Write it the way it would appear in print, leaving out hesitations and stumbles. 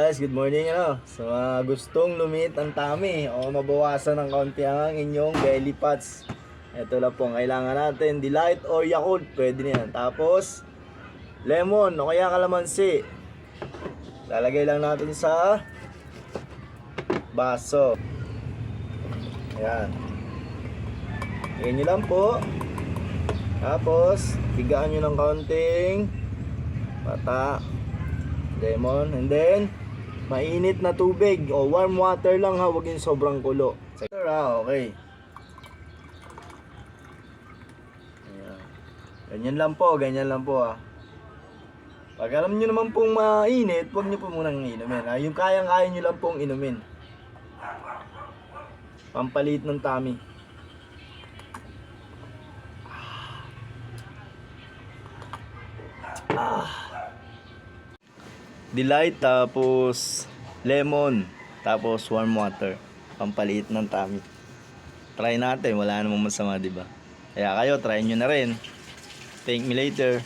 Guys, good morning Sa mga gustong lumit ang tummy o mabawasan ng kaunti ang inyong belly fats, ito lang po ang kailangan natin. Delight or Yakult, pwede na yan. Tapos lemon o kaya kalamansi, lalagay lang natin sa baso. Ayan, lagyan nyo lang po. Tapos bigaan nyo ng kaunting pata lemon, and then mainit na tubig o warm water lang ha, huwag yung sobrang kulo. Okay. Ayan. Ganyan lang po ha. Pag alam nyo naman pong mainit, huwag nyo po munang inumin ha. Yung kayang-kaya nyo lang pong inumin. Pampalit ng tummy. Delight, tapos lemon, tapos warm water, pampaliit ng tummy. Try natin, wala namang masama, diba? Kaya kayo, try nyo na rin. Thank me later.